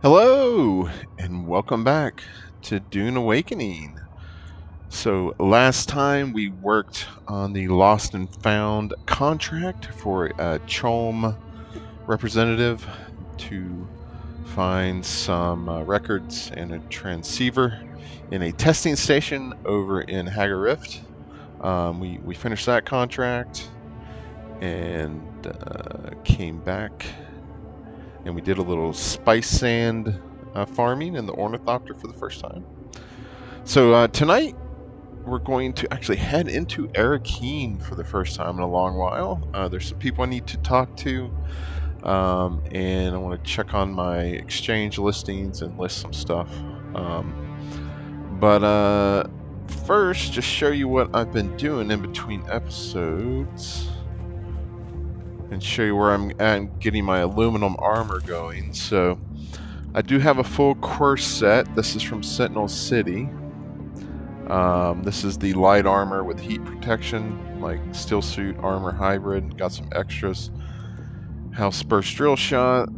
Hello, and welcome back to Dune Awakening. So, last time we worked on the Lost and Found contract for a CHOAM representative to find some records and a transceiver in a testing station over in Hagar Rift. We finished that contract and came back, and we did a little spice sand farming in the Ornithopter for the first time. So tonight we're going to actually head into Arrakeen for the first time in a long while. There's some people I need to talk to, and I want to check on my exchange listings and list some stuff. But first, just show you what I've been doing in between episodes and show you where I'm at getting my aluminum armor going. So I do have a full course set. This is from Sentinel City. This is the light armor with heat protection, like steel suit armor hybrid. Got some extras. House burst drill shot.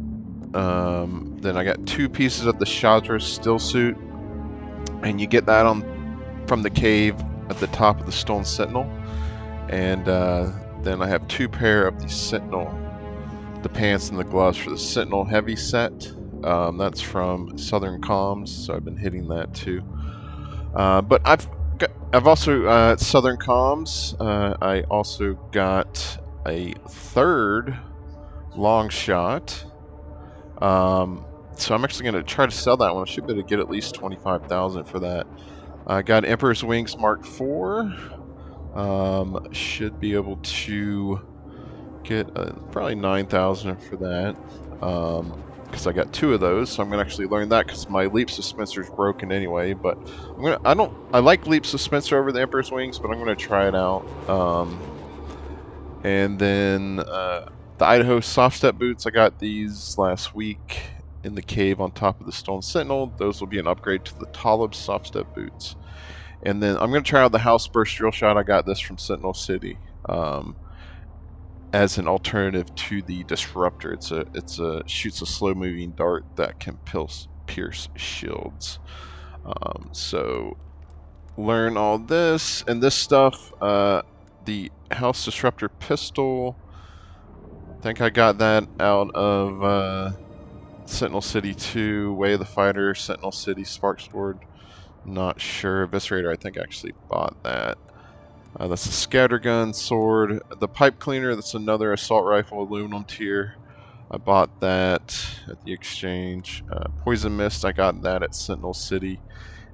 Then I got 2 pieces of the Shadra steel suit, and you get that from the cave at the top of the Stone Sentinel. And then I have 2 pair of the Sentinel, the pants and the gloves for the Sentinel heavy set. That's from Southern Comms, so I've been hitting that too. But I've also Southern Comms. I also got a 3rd long shot. So I'm actually going to try to sell that one. I should be able to get at least 25,000 for that. I got Emperor's Wings Mark IV. Should be able to get probably 9,000 for that. Because I got 2 of those, so I'm gonna actually learn that because my leap suspensor's broken anyway. But I like leap suspensor over the Emperor's Wings, but I'm gonna try it out. And then the Idaho soft step boots, I got these last week in the cave on top of the Stone Sentinel. Those will be an upgrade to the Talib soft step boots. And then I'm gonna try out the House burst drill shot. I got this from Sentinel City. As an alternative to the disruptor. It's a shoots a slow moving dart that can pierce shields. So learn all this and this stuff. The house disruptor pistol, I think I got that out of Sentinel City 2, Way of the Fighter, Sentinel City, Spark Sword. Not sure. Eviscerator, I think I actually bought that. That's a scattergun sword. The pipe cleaner, that's another assault rifle aluminum tier. I bought that at the exchange. Poison mist, I got that at Sentinel City.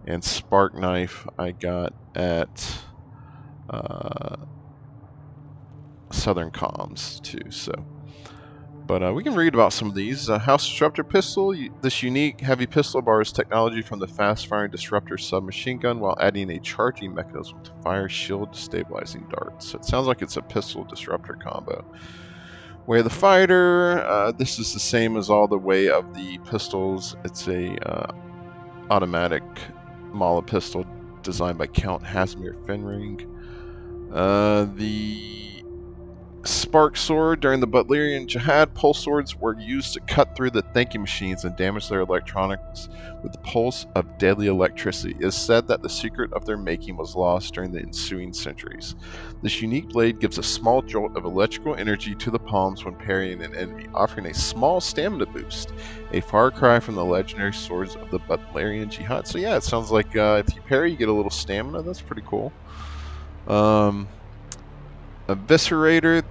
And spark knife, I got at Southern Comms too. So, but we can read about some of these. House Disruptor Pistol. This unique heavy pistol borrows technology from the fast-firing Disruptor submachine gun while adding a charging mechanism to fire shield stabilizing darts. So it sounds like it's a pistol Disruptor combo. Way of the Fighter. This is the same as all the Way of the pistols. It's a automatic Mala pistol designed by Count Hasmir Fenring. The Spark Sword. During the Butlerian Jihad, pulse swords were used to cut through the thinking machines and damage their electronics with the pulse of deadly electricity. It is said that the secret of their making was lost during the ensuing centuries. This unique blade gives a small jolt of electrical energy to the palms when parrying an enemy, offering a small stamina boost. A far cry from the legendary swords of the Butlerian Jihad. So yeah, it sounds like if you parry, you get a little stamina. That's pretty cool. Eviscerator.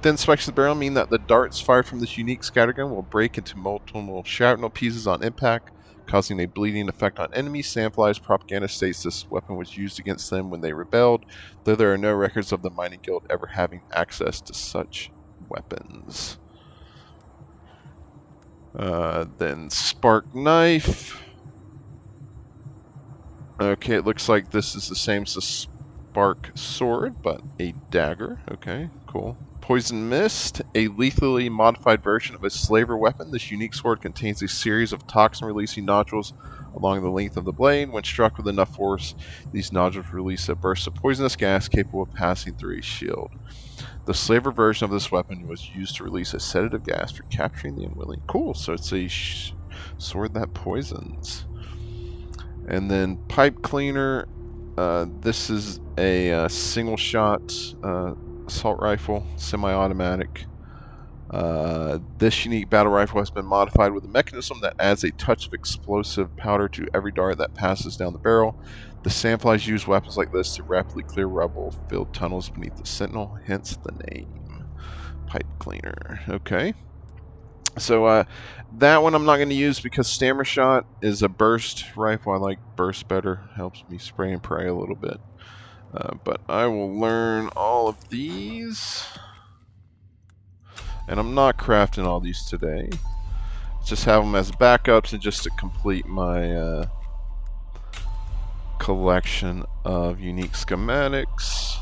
Thin spikes of the barrel mean that the darts fired from this unique scattergun will break into multiple shrapnel pieces on impact, causing a bleeding effect on enemies. Sandfly's propaganda states this weapon was used against them when they rebelled, though there are no records of the Mining Guild ever having access to such weapons. Then Spark Knife. Okay, it looks like this is the same as the Spark Sword, but a dagger. Okay, cool. Poison Mist, a lethally modified version of a slaver weapon. This unique sword contains a series of toxin-releasing nodules along the length of the blade. When struck with enough force, these nodules release a burst of poisonous gas capable of passing through a shield. The slaver version of this weapon was used to release a sedative gas for capturing the unwilling. Cool, so it's a sword that poisons. And then pipe cleaner. This is a single shot assault rifle, semi-automatic. This unique battle rifle has been modified with a mechanism that adds a touch of explosive powder to every dart that passes down the barrel. The Sandflies use weapons like this to rapidly clear rubble-filled tunnels beneath the Sentinel, hence the name. Pipe cleaner. Okay. So that one I'm not going to use because Stammer Shot is a burst rifle. I like burst better. Helps me spray and pray a little bit. But I will learn all of these. And I'm not crafting all these today. Just have them as backups and just to complete my collection of unique schematics.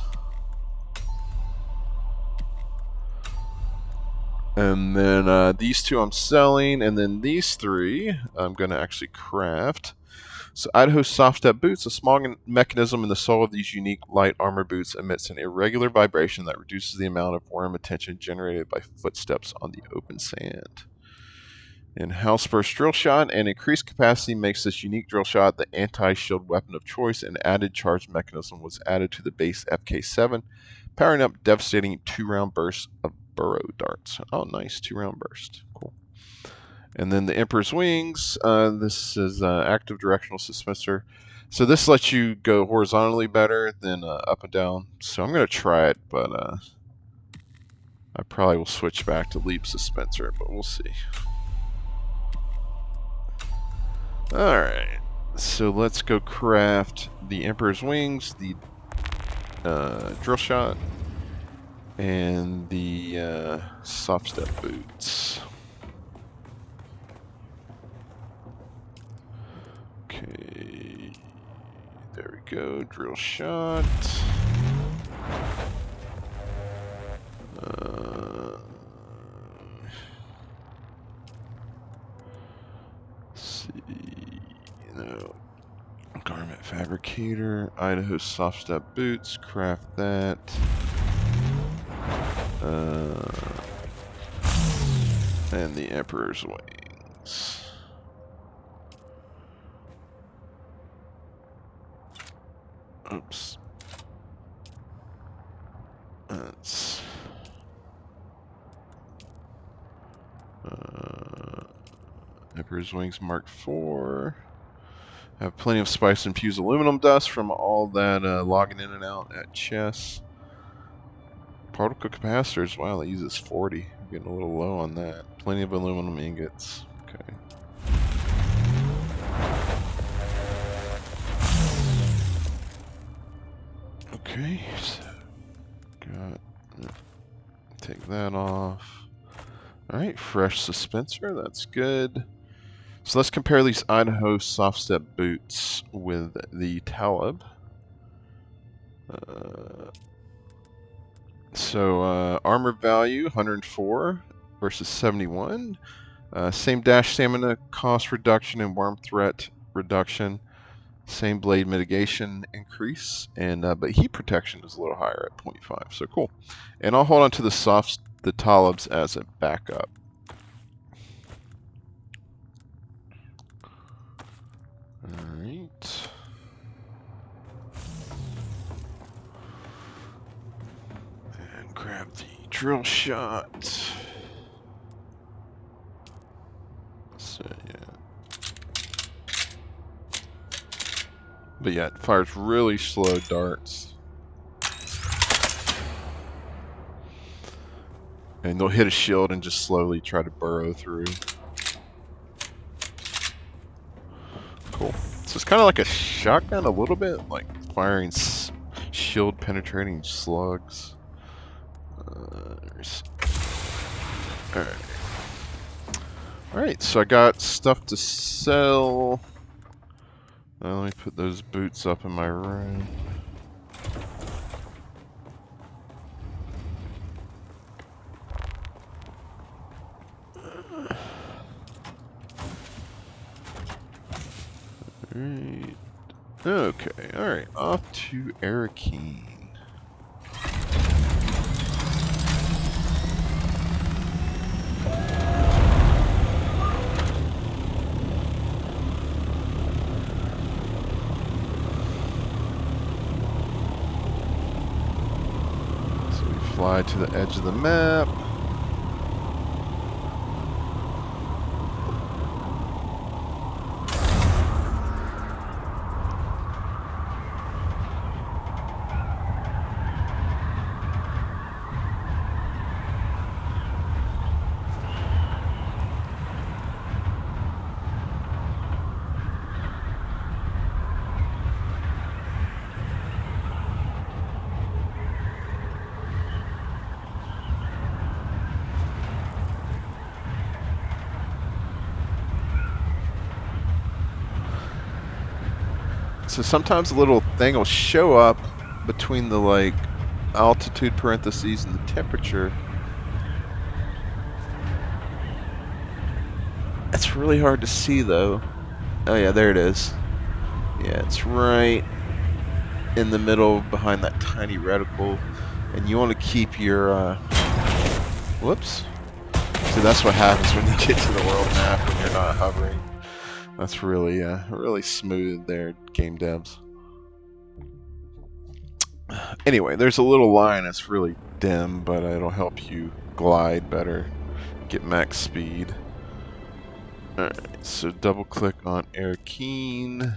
And then these two I'm selling, and then these three I'm going to actually craft. So Idaho Soft Step Boots, a small mechanism in the sole of these unique light armor boots emits an irregular vibration that reduces the amount of worm attention generated by footsteps on the open sand. And House Burst Drill Shot, and increased capacity makes this unique drill shot the anti-shield weapon of choice. An added charge mechanism was added to the base FK7, powering up devastating 2-round bursts of burrow darts. Oh, nice, 2-round burst. Cool. And then the Emperor's Wings. This is active directional suspensor. So this lets you go horizontally better than up and down. So I'm going to try it, but I probably will switch back to leap suspensor, but we'll see. Alright, so let's go craft the Emperor's Wings, the drill shot, and the soft step boots. Okay, there we go, drill shot. Let's see, garment fabricator, Idaho soft step boots, craft that. And the Emperor's Wings. Oops. That's Emperor's Wings Mark IV. Have plenty of spice infused aluminum dust from all that logging in and out at chess. Particle capacitors, wow, that uses 40. I'm getting a little low on that. Plenty of aluminum ingots. Okay. Okay, so take that off. Alright, fresh suspensor, that's good. So let's compare these Idaho soft step boots with the Talib. Armor value 104 versus 71. Same dash stamina cost reduction and worm threat reduction. Same blade mitigation increase, and but heat protection is a little higher at 0.5. So cool. And I'll hold on to the Talibs as a backup. Alright. And grab the drill shot. So yeah. But yeah, it fires really slow darts. And they'll hit a shield and just slowly try to burrow through. Cool. So it's kind of like a shotgun a little bit, like firing shield penetrating slugs. Alright, so I got stuff to sell. Let me put those boots up in my room. Alright. Okay, alright. Off to Arrakeen. fly to the edge of the map. So sometimes a little thing will show up between the like altitude parentheses and the temperature. It's really hard to see though. Oh yeah, there it is. Yeah, it's right in the middle behind that tiny reticle. And you want to keep your, whoops. See, that's what happens when you get to the world map when you're not hovering. That's really, really smooth there, game devs. Anyway, there's a little line that's really dim, but it'll help you glide better, get max speed. Alright, so double click on Arrakeen,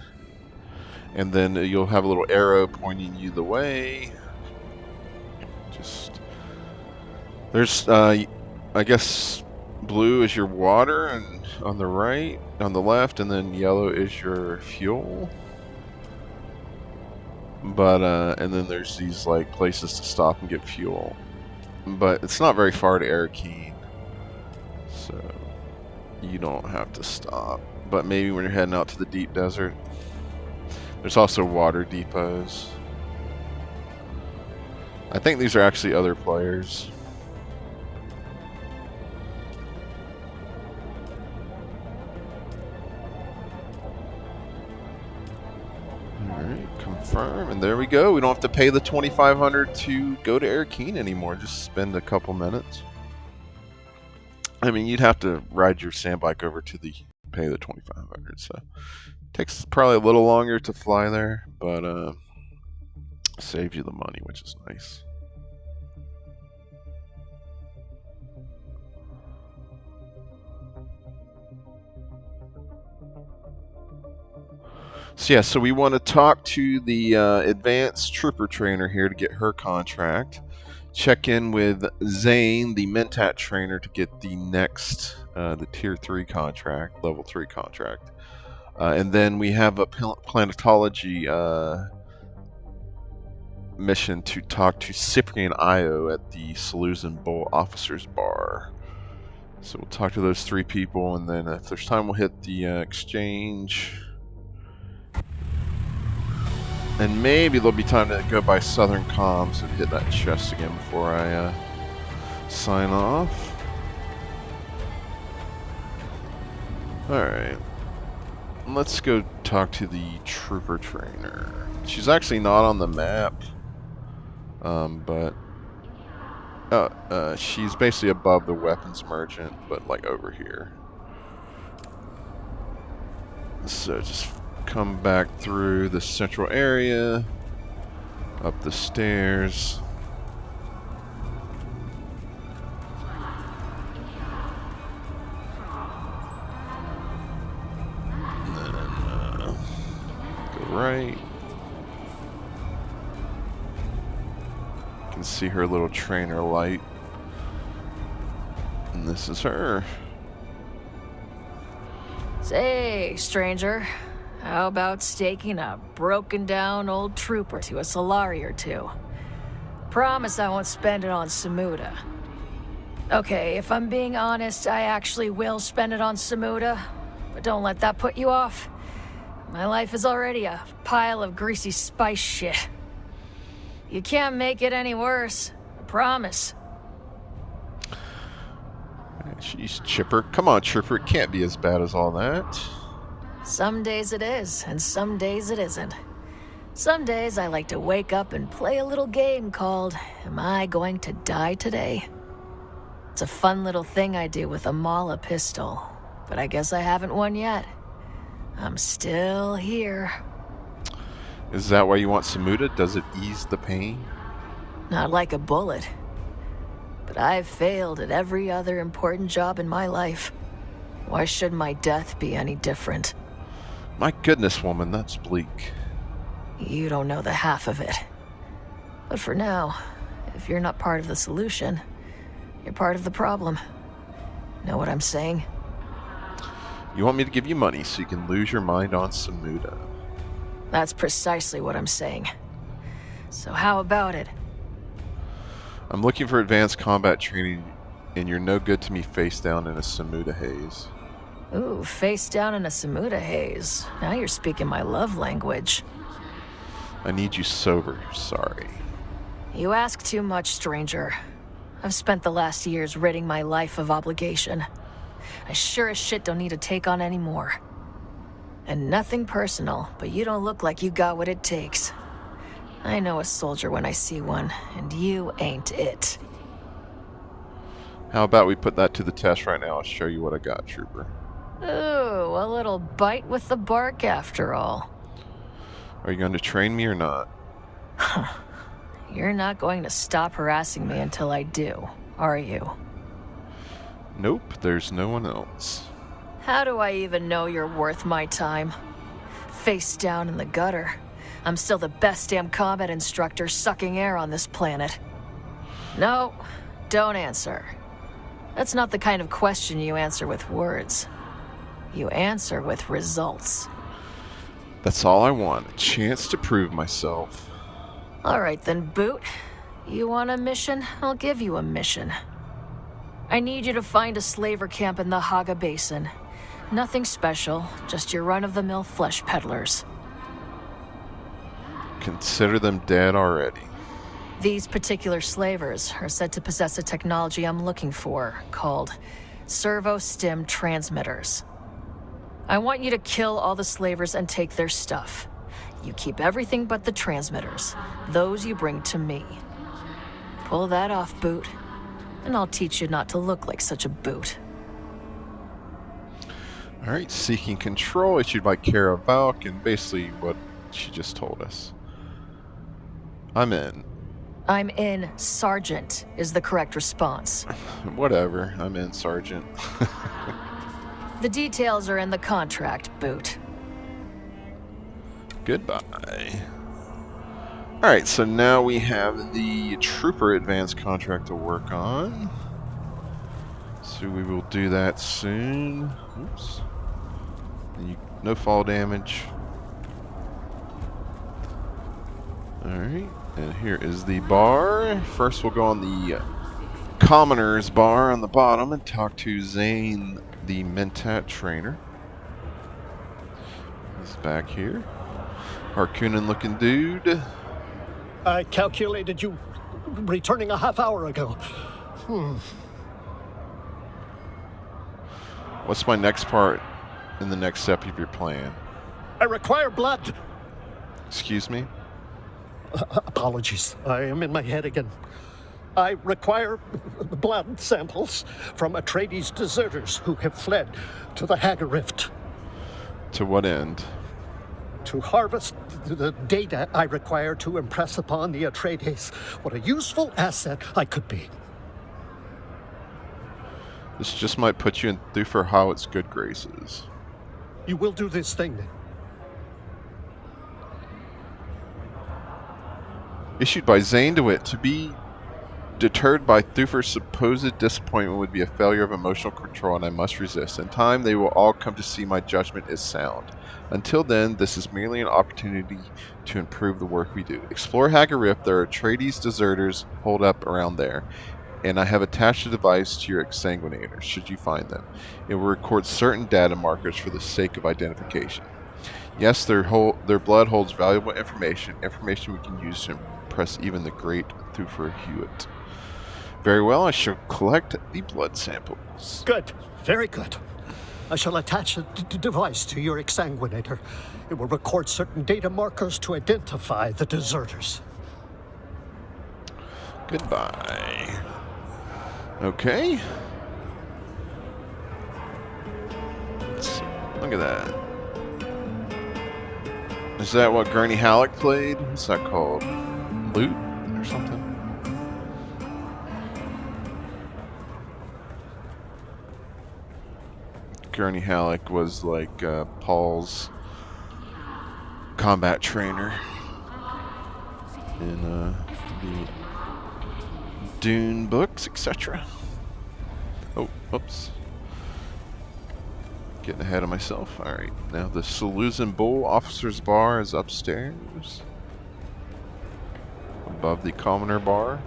and then you'll have a little arrow pointing you the way. Just, there's, I guess, blue is your water, and on the right, on the left, and then yellow is your fuel. But, and then there's these, like, places to stop and get fuel. But it's not very far to Arrakeen, so you don't have to stop. But maybe when you're heading out to the deep desert. There's also water depots. I think these are actually other players. Alright, confirm, and there we go. We don't have to pay the $2,500 to go to Arrakeen anymore. Just spend a couple minutes. I mean, you'd have to ride your sandbike over to the pay the $2,500, so takes probably a little longer to fly there, but saves you the money, which is nice. So yeah, so we want to talk to the advanced trooper trainer here to get her contract. Check in with Zayn, the mentat trainer, to get the next, the tier 3 contract, level 3 contract. And then we have a planetology mission to talk to Cyprian Io at the Saluzan Bull Officers Bar. So we'll talk to those 3 people, and then if there's time, we'll hit the exchange. And maybe there'll be time to go by Southern Comms and hit that chest again before I sign off. Alright. Let's go talk to the trooper trainer. She's actually not on the map. But she's basically above the weapons merchant, but like over here. So just come back through the central area, up the stairs. And then go right. You can see her little trainer light. And this is her. Say, stranger. How about staking a broken down old trooper to a Solari or 2? Promise I won't spend it on semuta. Okay, if I'm being honest, I actually will spend it on semuta, but don't let that put you off. My life is already a pile of greasy spice shit. You can't make it any worse, I promise. She's chipper. Come on, Trooper, it can't be as bad as all that. Some days it is, and some days it isn't. Some days I like to wake up and play a little game called, Am I Going to Die Today? It's a fun little thing I do with a Mala pistol, but I guess I haven't won yet. I'm still here. Is that why you want semuta? Does it ease the pain? Not like a bullet. But I've failed at every other important job in my life. Why should my death be any different? My goodness, woman, that's bleak. You don't know the half of it. But for now, if you're not part of the solution, you're part of the problem. Know what I'm saying? You want me to give you money so you can lose your mind on semuta? That's precisely what I'm saying. So how about it? I'm looking for advanced combat training, and you're no good to me face down in a semuta haze. Ooh, face down in a semuta haze. Now you're speaking my love language. I need you sober, sorry. You ask too much, stranger. I've spent the last years ridding my life of obligation. I sure as shit don't need to take on any more. And nothing personal, but you don't look like you got what it takes. I know a soldier when I see one, and you ain't it. How about we put that to the test right now? I'll show you what I got, trooper. Ooh, a little bite with the bark after all. Are you going to train me or not? You're not going to stop harassing me until I do, are you? Nope, there's no one else. How do I even know you're worth my time? Face down in the gutter. I'm still the best damn combat instructor sucking air on this planet. No, don't answer. That's not the kind of question you answer with words. You answer with results. That's all I want, a chance to prove myself. All right then, Boot. You want a mission? I'll give you a mission. I need you to find a slaver camp in the Haga Basin. Nothing special, just your run-of-the-mill flesh peddlers. Consider them dead already. These particular slavers are said to possess a technology I'm looking for, called servo-stim transmitters. I want you to kill all the slavers and take their stuff. You keep everything but the transmitters. Those you bring to me. Pull that off, Boot, and I'll teach you not to look like such a boot. Alright, seeking control issued by Kara Valk, and basically what she just told us. I'm in. I'm in, Sergeant, is the correct response. Whatever, I'm in, Sergeant. The details are in the contract, Boot. Goodbye. Alright, so now we have the Trooper Advanced contract to work on. So we will do that soon. Oops. No fall damage. Alright, and here is the bar. First we'll go on the Commoner's bar on the bottom and talk to Zayn, the mentat trainer. He's back here. Harkonnen looking dude. I calculated you returning a half hour ago. What's my next part in the next step of your plan? I require blood. Excuse me? Apologies, I am in my head again. I require blood samples from Atreides deserters who have fled to the Haga Rift. To what end? To harvest the data I require to impress upon the Atreides what a useful asset I could be. This just might put you in Thufir Hawat's good graces. You will do this thing then? Issued by Zayn De Witte. To be deterred by Thufir's supposed disappointment would be a failure of emotional control, and I must resist. In time, they will all come to see my judgment is sound. Until then, this is merely an opportunity to improve the work we do. Explore Haga Rift. There are Atreides deserters holed up around there, and I have attached a device to your exsanguinator, should you find them. It will record certain data markers for the sake of identification. Yes, their blood holds valuable information we can use to impress even the great Thufir Hawat. Very well, I shall collect the blood samples. Good, very good. I shall attach a device to your exsanguinator. It will record certain data markers to identify the deserters. Goodbye. Okay. Look at that. Is that what Gurney Halleck played? What's that called? Loot or something? Gurney Halleck was like Paul's combat trainer in the Dune books, etc. Oh, oops. Getting ahead of myself. Alright, now the Saloon Bull Officer's Bar is upstairs. Above the Commoner Bar.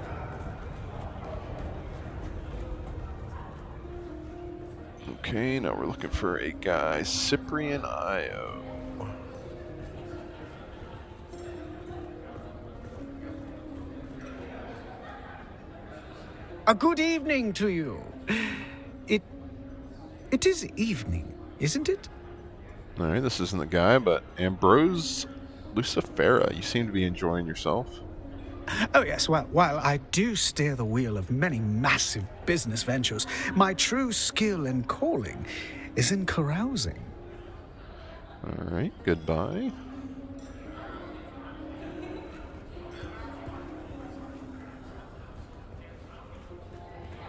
Okay, now we're looking for a guy, Cyprian Io. A good evening to you. It is evening, isn't it? Alright, this isn't the guy, but Ambrose Lucifera. You seem to be enjoying yourself. Oh yes, well, while I do steer the wheel of many massive business ventures, my true skill and calling is in carousing. Alright, goodbye.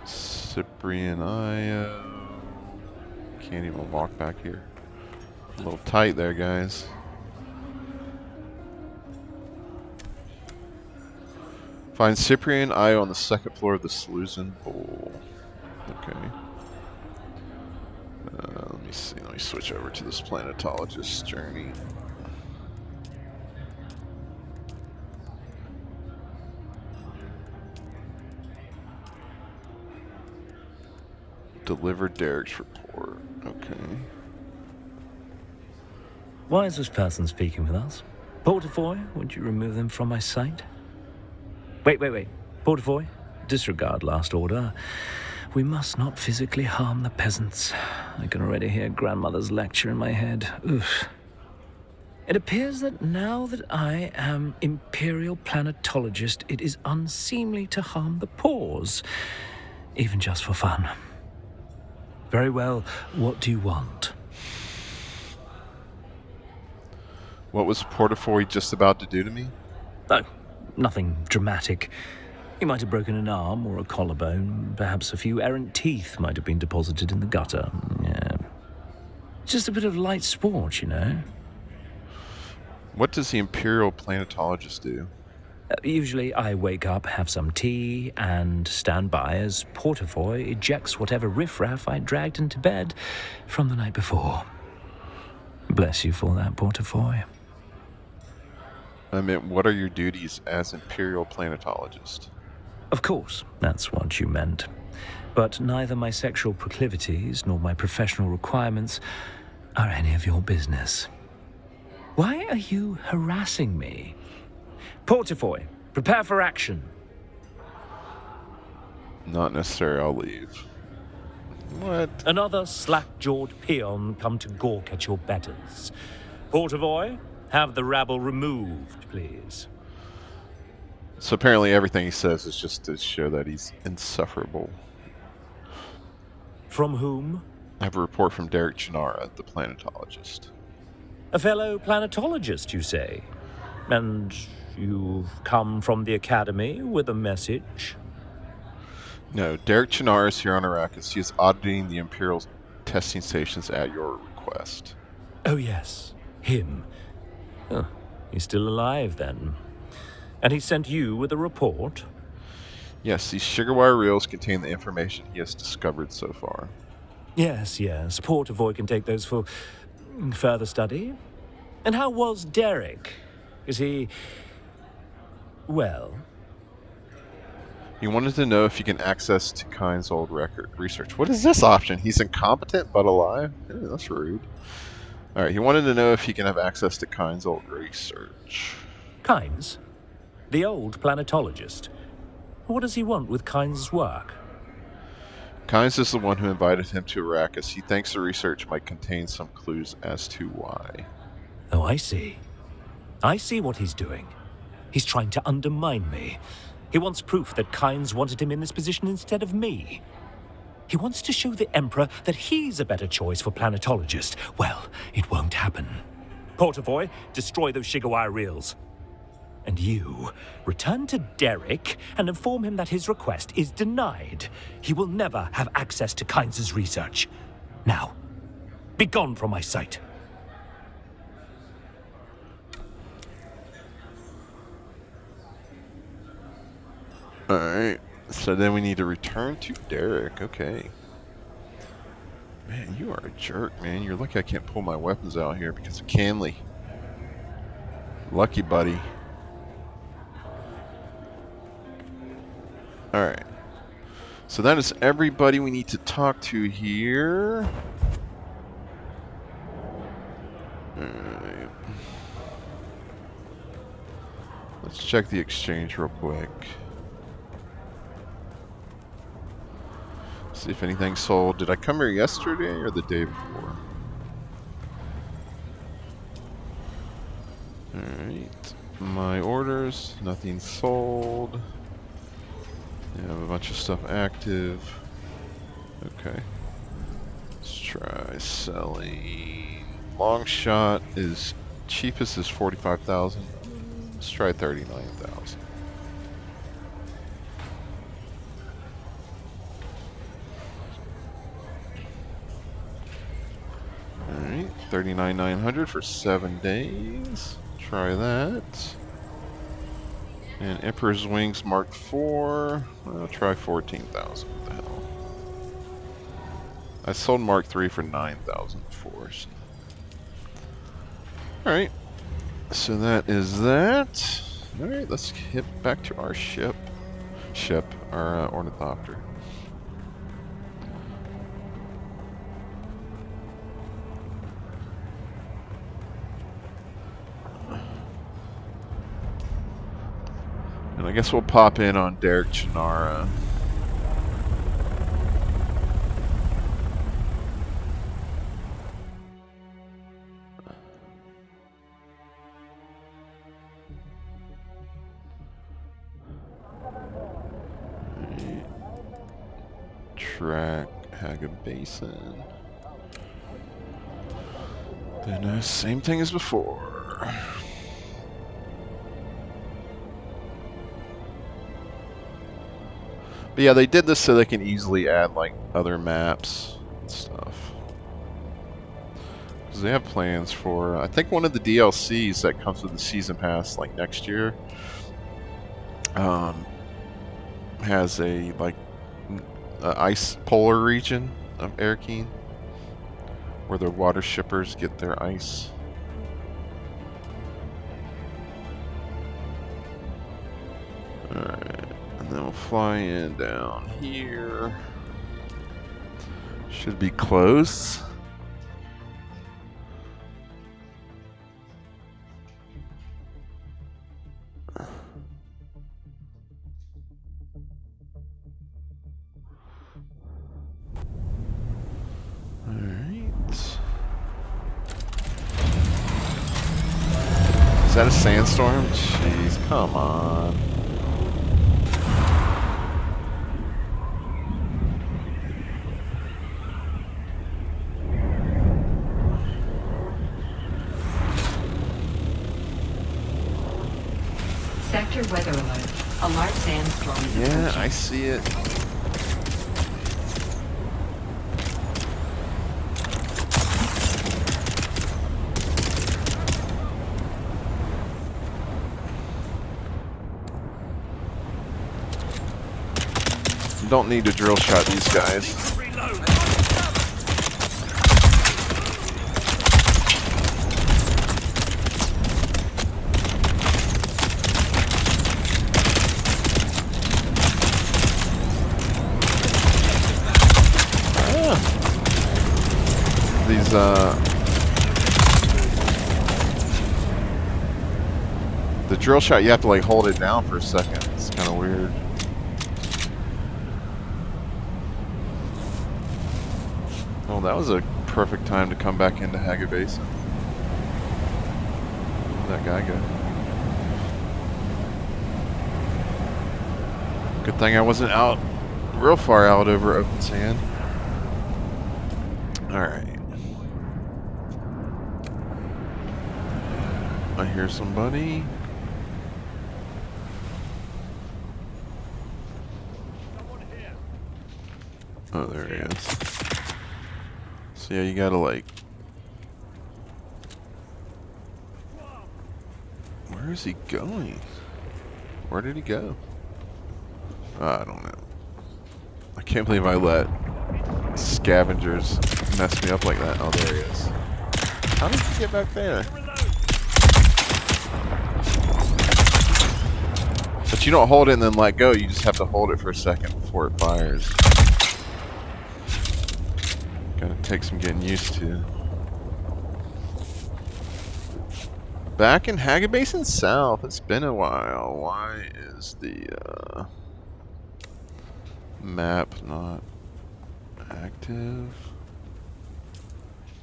Cyprian Io. Can't even walk back here. A little tight there, guys. Find Cyprian Io on the second floor of the Saloon Bull. Okay. Let me see. Let me switch over to this planetologist journey. Deliver Derek's report. Okay. Why is this person speaking with us? Portafoy, would you remove them from my sight? Wait. Portafoy, disregard last order. We must not physically harm the peasants. I can already hear grandmother's lecture in my head. Oof. It appears that now that I am Imperial Planetologist, it is unseemly to harm the paws, even just for fun. Very well, what do you want? What was Portafoy just about to do to me? Oh, nothing dramatic. He might have broken an arm or a collarbone. Perhaps a few errant teeth might have been deposited in the gutter. Yeah. Just a bit of light sport, you know. What does the Imperial Planetologist do? Usually I wake up, have some tea, and stand by as Portafoy ejects whatever riffraff I dragged into bed from the night before. Bless you for that, Portafoy. I meant, what are your duties as Imperial Planetologist? Of course, that's what you meant. But neither my sexual proclivities nor my professional requirements are any of your business. Why are you harassing me? Portafoy, prepare for action. Not necessary, I'll leave. What? Another slack-jawed peon come to gawk at your betters. Portafoy, have the rabble removed, please. So apparently everything he says is just to show that he's insufferable. From whom? I have a report from Derek Chinara, the planetologist. A fellow planetologist, you say? And you've come from the Academy with a message? No, Derek Chinara is here on Arrakeen. He is auditing the Imperial testing stations at your request. Oh yes, him. Huh. He's still alive, then. And he sent you with a report? Yes, these sugar wire reels contain the information he has discovered so far. Yes. Portafoy can take those for further study. And how was Derek? Is he... well? He wanted to know if he can access to Kyne's old record research. What is this option? He's incompetent but alive? Ew, that's rude. Alright, he wanted to know if he can have access to Kyne's old research. Kynes? The old planetologist? What does he want with Kynes' work? Kynes is the one who invited him to Arrakeen. He thinks the research might contain some clues as to why. Oh, I see. I see what he's doing. He's trying to undermine me. He wants proof that Kynes wanted him in this position instead of me. He wants to show the Emperor that he's a better choice for planetologist. Well, it won't happen. Portafoy, destroy those Shigawire reels. And you, return to Derek and inform him that his request is denied. He will never have access to Kynes' research. Now, Begone from my sight. Alright, so then we need to return to Derek. Okay. Man, you are a jerk, man. You're lucky I can't pull my weapons out here because of Canley. Lucky, buddy. Alright. So that is everybody we need to talk to here. Alright. Let's check the exchange real quick. See if anything's sold. Did I come here yesterday or the day before? Alright. My orders, nothing sold. You have a bunch of stuff active. Okay. Let's try selling. Long shot is cheapest is 45,000. Let's try 39,000. Alright, 39,900 for 7 days. Try that. And Emperor's Wings Mark IV. I'll try 14,000. What the hell? I sold Mark III for 9,000 before. So. Alright. So that is that. Alright, let's hit back to our ship. Our ornithopter. And I guess we'll pop in on Derek Chinara. Track Haga Basin. Then same thing as before. But yeah, they did this so they can easily add like other maps and stuff. Because they have plans for, I think one of the DLCs that comes with the season pass like next year has a like ice polar region of Arrakeen where the water shippers get their ice. Alright. And then we'll fly in down here. Should be close. Alright. Is that a sandstorm? Jeez, come on. Sector weather alert. A large sandstorm is Yeah, approaching. I see it. You don't need to drill shot these guys. These the drill shot, you have to like hold it down for a second. It's kind of weird. Oh, that was a perfect time to come back into Haga Basin. Where'd that guy go? Good thing I wasn't out real far out over open sand. Alright. I hear somebody. Oh, there he is. So yeah, you gotta like Where is he going? Where did he go? I don't know. I can't believe I let scavengers mess me up like that. Oh, there he is. How did he get back there? But you don't hold it and then let go. You just have to hold it for a second before it fires. Gotta take some getting used to. Back in Haggard Basin South. It's been a while. Why is the map not active?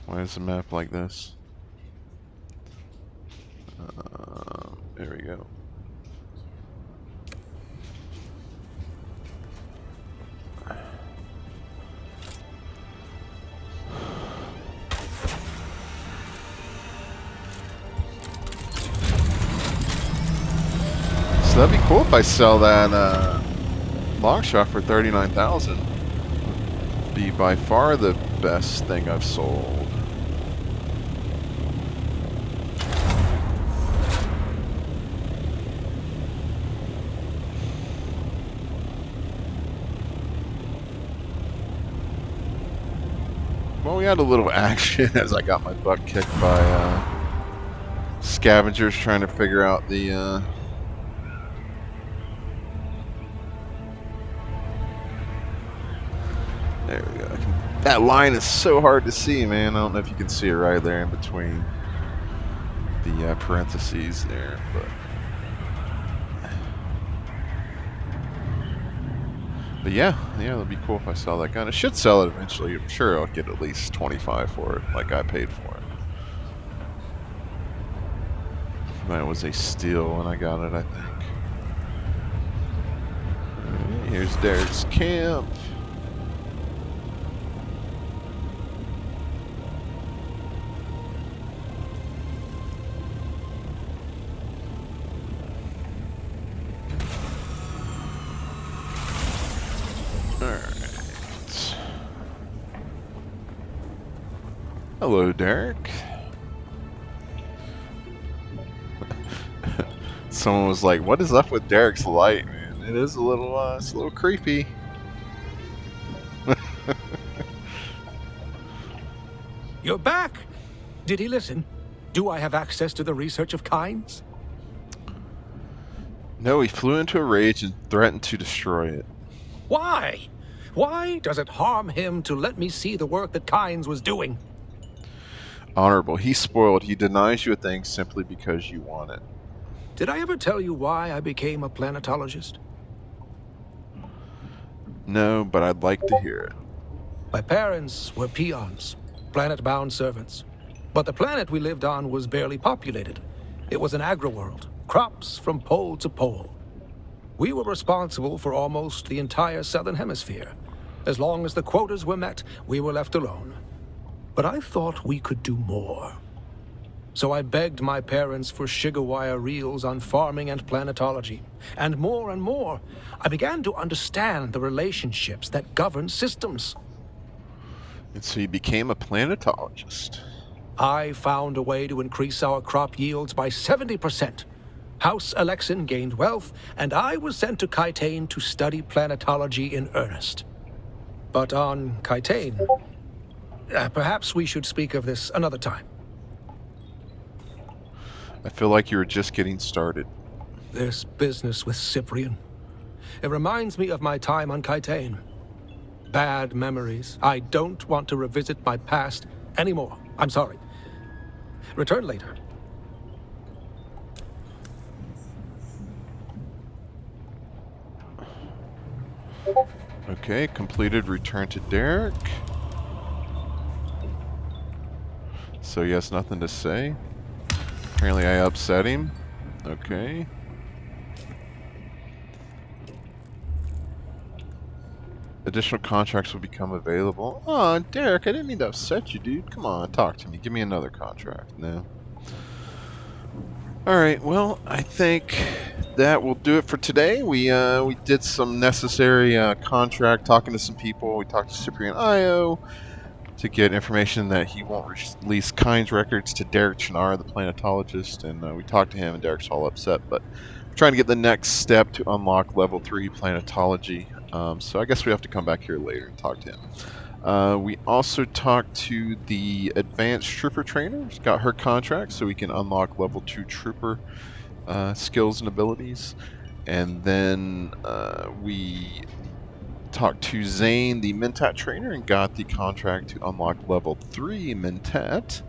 Why is the map like this? There we go. So that'd be cool if I sell that long shot for 39,000. Be by far the best thing I've sold. Well, we had a little action as I got my butt kicked by scavengers trying to figure out the there we go. That line is so hard to see, man. I don't know if you can see it right there in between the parentheses there, but yeah, it'd be cool if I sell that gun. I should sell it eventually. I'm sure I'll get at least 25 for it, like I paid for it. That was a steal when I got it, I think. Right, here's Derek's camp. Hello, Derek. Someone was like, "What is up with Derek's light, man? It is a little, it's a little creepy." You're back. Did he listen? Do I have access to the research of Kynes? No, he flew into a rage and threatened to destroy it. Why? Why does it harm him to let me see the work that Kynes was doing? Honorable, he's spoiled. He denies you a thing simply because you want it. Did I ever tell you why I became a planetologist? No, but I'd like to hear it. My parents were peons, planet-bound servants. But the planet we lived on was barely populated. It was an agri-world, crops from pole to pole. We were responsible for almost the entire southern hemisphere. As long as the quotas were met, we were left alone. But I thought we could do more. So I begged my parents for sugar wire reels on farming and planetology. And more, I began to understand the relationships that govern systems. And so you became a planetologist. I found a way to increase our crop yields by 70%. House Alexin gained wealth, and I was sent to Kytane to study planetology in earnest. But on Kytane, perhaps we should speak of this another time. I feel like you were just getting started. This business with Cyprian. It reminds me of my time on Kytane. Bad memories. I don't want to revisit my past anymore. I'm sorry. Return later. Okay, completed. Return to Derek. So he has nothing to say. Apparently I upset him. Okay. Additional contracts will become available. Aw, Derek, I didn't mean to upset you, dude. Come on, talk to me. Give me another contract. No. Alright, well, I think that will do it for today. We did some necessary contract, talking to some people. We talked to Cyprian Io. to get information that he won't release Kyne's records to Derek Chinara, the planetologist, and we talked to him, and Derek's all upset, but we're trying to get the next step to unlock level 3 planetology. So I guess we have to come back here later and talk to him. We also talked to the advanced trooper trainer. She's got her contract, so we can unlock level 2 trooper skills and abilities. And then we talked to Zayn, the mentat trainer, and got the contract to unlock level 3 mentat.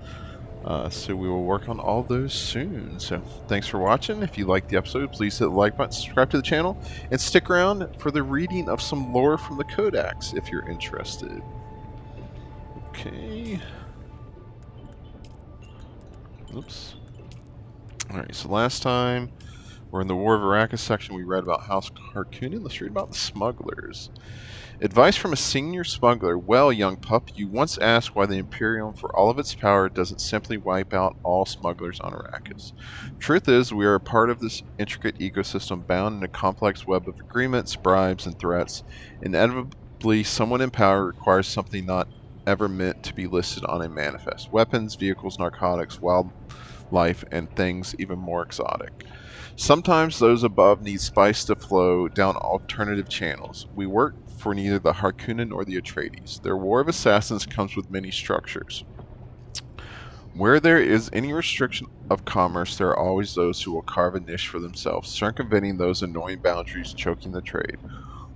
So we will work on all those soon. So thanks for watching. If you liked the episode, please hit the like button, subscribe to the channel, and stick around for the reading of some lore from the Codex if you're interested. Okay. Oops. Alright, so last time we're in the War of Arrakeen section. We read about House Harkonnen. Let's read about the smugglers. Advice from a senior smuggler. Well, young pup, you once asked why the Imperium, for all of its power, doesn't simply wipe out all smugglers on Arrakis. Truth is, we are a part of this intricate ecosystem bound in a complex web of agreements, bribes, and threats. Inevitably, someone in power requires something not ever meant to be listed on a manifest. Weapons, vehicles, narcotics, wildlife, and things even more exotic. Sometimes those above need spice to flow down alternative channels. We work for neither the Harkonnen nor the Atreides. Their war of assassins comes with many structures. Where there is any restriction of commerce, there are always those who will carve a niche for themselves, circumventing those annoying boundaries choking the trade.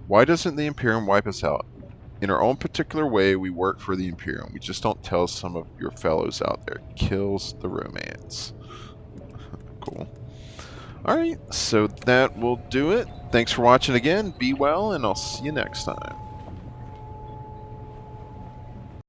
Why doesn't the Imperium wipe us out? In our own particular way, we work for the Imperium. We just don't tell some of your fellows out there. Kills the romance. Cool. Alright, so that will do it. Thanks for watching again. Be well, and I'll see you next time.